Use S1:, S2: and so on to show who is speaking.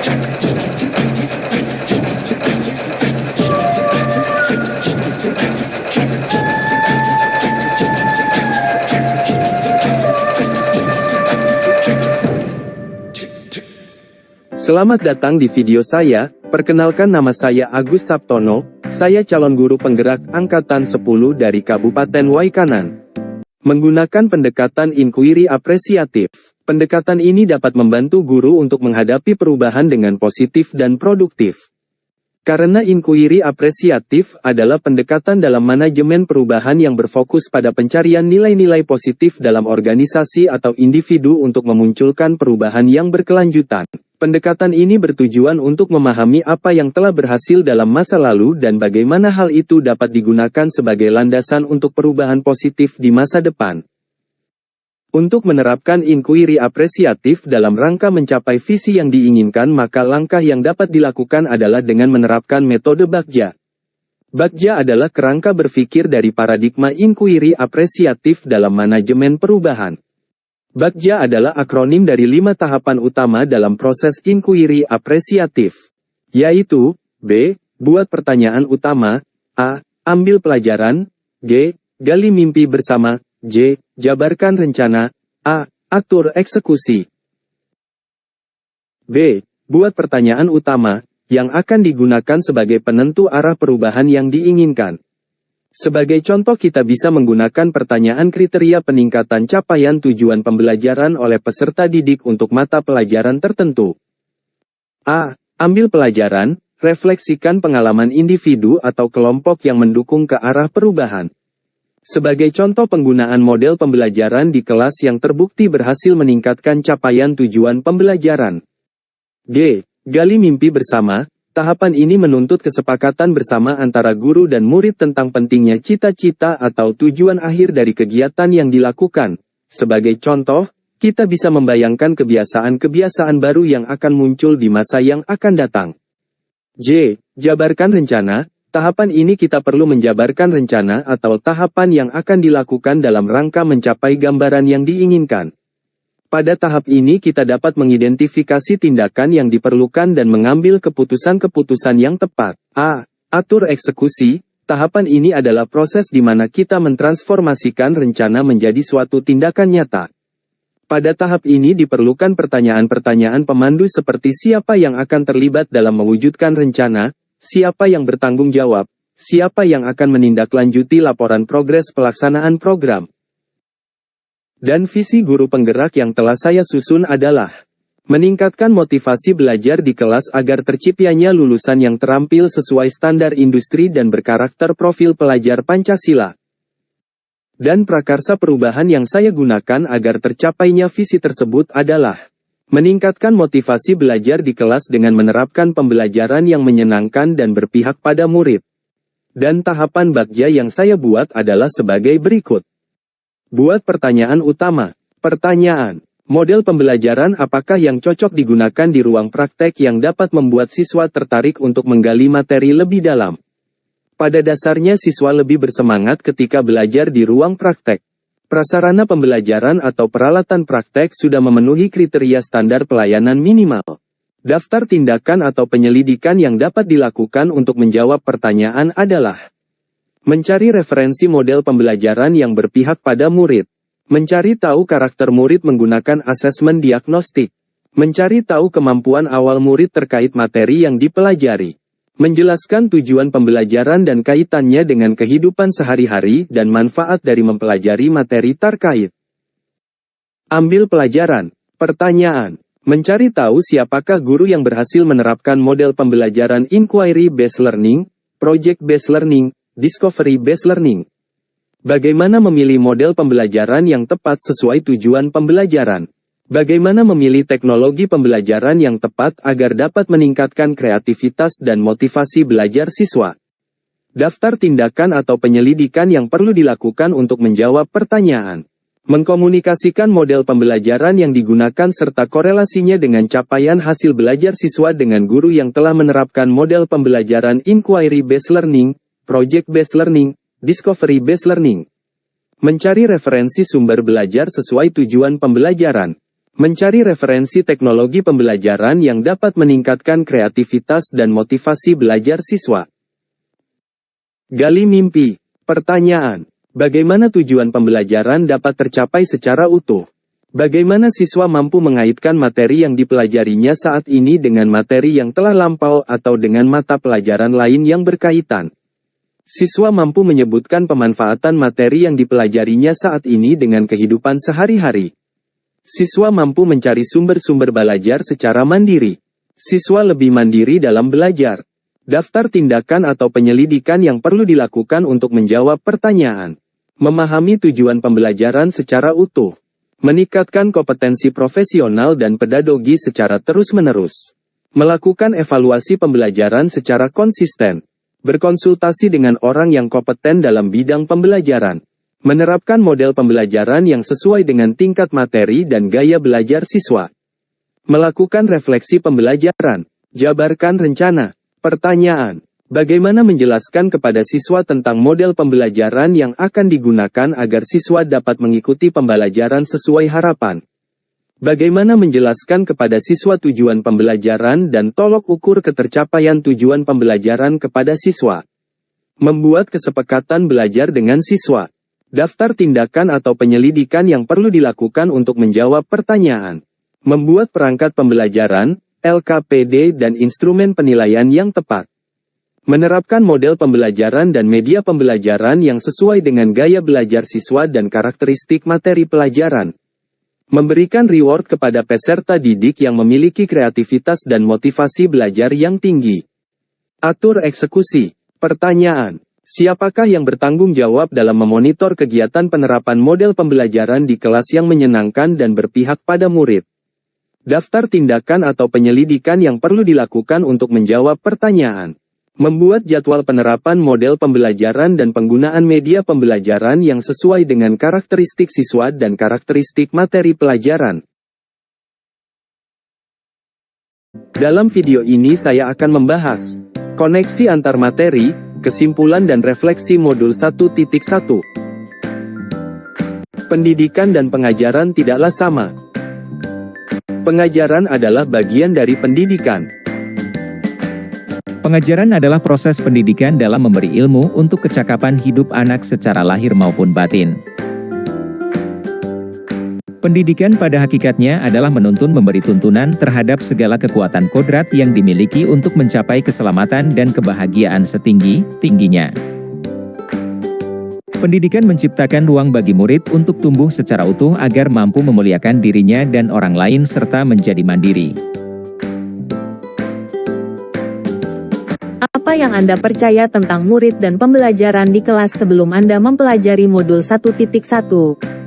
S1: Selamat datang di video saya. Perkenalkan, nama saya Agus Saptono, saya calon guru penggerak Angkatan 10 dari Kabupaten Waikanan. Menggunakan pendekatan inquiry apresiatif, pendekatan ini dapat membantu guru untuk menghadapi perubahan dengan positif dan produktif. Karena inquiry apresiatif adalah pendekatan dalam manajemen perubahan yang berfokus pada pencarian nilai-nilai positif dalam organisasi atau individu untuk memunculkan perubahan yang berkelanjutan. Pendekatan ini bertujuan untuk memahami apa yang telah berhasil dalam masa lalu dan bagaimana hal itu dapat digunakan sebagai landasan untuk perubahan positif di masa depan. Untuk menerapkan inquiry apresiatif dalam rangka mencapai visi yang diinginkan, maka langkah yang dapat dilakukan adalah dengan menerapkan metode Bagja. Bagja adalah kerangka berpikir dari paradigma inquiry apresiatif dalam manajemen perubahan. Bagja adalah akronim dari 5 tahapan utama dalam proses inquiry apresiatif, yaitu B. Buat pertanyaan utama, A. Ambil pelajaran, G. Gali mimpi bersama, J. Jabarkan rencana, A. Atur eksekusi. B. Buat pertanyaan utama, yang akan digunakan sebagai penentu arah perubahan yang diinginkan. Sebagai contoh, kita bisa menggunakan pertanyaan kriteria peningkatan capaian tujuan pembelajaran oleh peserta didik untuk mata pelajaran tertentu. A. Ambil pelajaran, refleksikan pengalaman individu atau kelompok yang mendukung ke arah perubahan. Sebagai contoh penggunaan model pembelajaran di kelas yang terbukti berhasil meningkatkan capaian tujuan pembelajaran. G. Gali mimpi bersama. Tahapan ini menuntut kesepakatan bersama antara guru dan murid tentang pentingnya cita-cita atau tujuan akhir dari kegiatan yang dilakukan. Sebagai contoh, kita bisa membayangkan kebiasaan-kebiasaan baru yang akan muncul di masa yang akan datang. J. Jabarkan rencana. Tahapan ini kita perlu menjabarkan rencana atau tahapan yang akan dilakukan dalam rangka mencapai gambaran yang diinginkan. Pada tahap ini kita dapat mengidentifikasi tindakan yang diperlukan dan mengambil keputusan-keputusan yang tepat. A. Atur eksekusi. Tahapan ini adalah proses di mana kita mentransformasikan rencana menjadi suatu tindakan nyata. Pada tahap ini diperlukan pertanyaan-pertanyaan pemandu seperti siapa yang akan terlibat dalam mewujudkan rencana, siapa yang bertanggung jawab, siapa yang akan menindaklanjuti laporan progres pelaksanaan program. Dan visi guru penggerak yang telah saya susun adalah meningkatkan motivasi belajar di kelas agar terciptanya lulusan yang terampil sesuai standar industri dan berkarakter profil pelajar Pancasila. Dan prakarsa perubahan yang saya gunakan agar tercapainya visi tersebut adalah meningkatkan motivasi belajar di kelas dengan menerapkan pembelajaran yang menyenangkan dan berpihak pada murid. Dan tahapan Bagja yang saya buat adalah sebagai berikut. Buat pertanyaan utama. Pertanyaan. Model pembelajaran apakah yang cocok digunakan di ruang praktek yang dapat membuat siswa tertarik untuk menggali materi lebih dalam? Pada dasarnya siswa lebih bersemangat ketika belajar di ruang praktek. Prasarana pembelajaran atau peralatan praktek sudah memenuhi kriteria standar pelayanan minimal. Daftar tindakan atau penyelidikan yang dapat dilakukan untuk menjawab pertanyaan adalah mencari referensi model pembelajaran yang berpihak pada murid. Mencari tahu karakter murid menggunakan asesmen diagnostik. Mencari tahu kemampuan awal murid terkait materi yang dipelajari. Menjelaskan tujuan pembelajaran dan kaitannya dengan kehidupan sehari-hari dan manfaat dari mempelajari materi terkait. Ambil pelajaran. Pertanyaan. Mencari tahu siapakah guru yang berhasil menerapkan model pembelajaran inquiry-based learning, project-based learning, discovery-based learning. Bagaimana memilih model pembelajaran yang tepat sesuai tujuan pembelajaran? Bagaimana memilih teknologi pembelajaran yang tepat agar dapat meningkatkan kreativitas dan motivasi belajar siswa? Daftar tindakan atau penyelidikan yang perlu dilakukan untuk menjawab pertanyaan. Mengkomunikasikan model pembelajaran yang digunakan serta korelasinya dengan capaian hasil belajar siswa dengan guru yang telah menerapkan model pembelajaran inquiry-based learning, project-based learning, discovery-based learning. Mencari referensi sumber belajar sesuai tujuan pembelajaran. Mencari referensi teknologi pembelajaran yang dapat meningkatkan kreativitas dan motivasi belajar siswa. Gali mimpi. Pertanyaan. Bagaimana tujuan pembelajaran dapat tercapai secara utuh? Bagaimana siswa mampu mengaitkan materi yang dipelajarinya saat ini dengan materi yang telah lampau atau dengan mata pelajaran lain yang berkaitan? Siswa mampu menyebutkan pemanfaatan materi yang dipelajarinya saat ini dengan kehidupan sehari-hari. Siswa mampu mencari sumber-sumber belajar secara mandiri. Siswa lebih mandiri dalam belajar. Daftar tindakan atau penyelidikan yang perlu dilakukan untuk menjawab pertanyaan. Memahami tujuan pembelajaran secara utuh. Meningkatkan kompetensi profesional dan pedagogi secara terus-menerus. Melakukan evaluasi pembelajaran secara konsisten. Berkonsultasi dengan orang yang kompeten dalam bidang pembelajaran. Menerapkan model pembelajaran yang sesuai dengan tingkat materi dan gaya belajar siswa. Melakukan refleksi pembelajaran. Jabarkan rencana. Pertanyaan. Bagaimana menjelaskan kepada siswa tentang model pembelajaran yang akan digunakan agar siswa dapat mengikuti pembelajaran sesuai harapan? Bagaimana menjelaskan kepada siswa tujuan pembelajaran dan tolok ukur ketercapaian tujuan pembelajaran kepada siswa? Membuat kesepakatan belajar dengan siswa. Daftar tindakan atau penyelidikan yang perlu dilakukan untuk menjawab pertanyaan. Membuat perangkat pembelajaran, LKPD dan instrumen penilaian yang tepat. Menerapkan model pembelajaran dan media pembelajaran yang sesuai dengan gaya belajar siswa dan karakteristik materi pelajaran. Memberikan reward kepada peserta didik yang memiliki kreativitas dan motivasi belajar yang tinggi. Atur eksekusi. Pertanyaan. Siapakah yang bertanggung jawab dalam memonitor kegiatan penerapan model pembelajaran di kelas yang menyenangkan dan berpihak pada murid? Daftar tindakan atau penyelidikan yang perlu dilakukan untuk menjawab pertanyaan. Membuat jadwal penerapan model pembelajaran dan penggunaan media pembelajaran yang sesuai dengan karakteristik siswa dan karakteristik materi pelajaran. Dalam video ini saya akan membahas koneksi antar materi, kesimpulan dan refleksi modul 1.1. Pendidikan dan pengajaran tidaklah sama. Pengajaran adalah bagian dari pendidikan.
S2: Pengajaran adalah proses pendidikan dalam memberi ilmu untuk kecakapan hidup anak secara lahir maupun batin. Pendidikan pada hakikatnya adalah menuntun memberi tuntunan terhadap segala kekuatan kodrat yang dimiliki untuk mencapai keselamatan dan kebahagiaan setinggi-tingginya. Pendidikan menciptakan ruang bagi murid untuk tumbuh secara utuh agar mampu memuliakan dirinya dan orang lain serta menjadi mandiri.
S3: Apa yang Anda percaya tentang murid dan pembelajaran di kelas sebelum Anda mempelajari modul 1.1?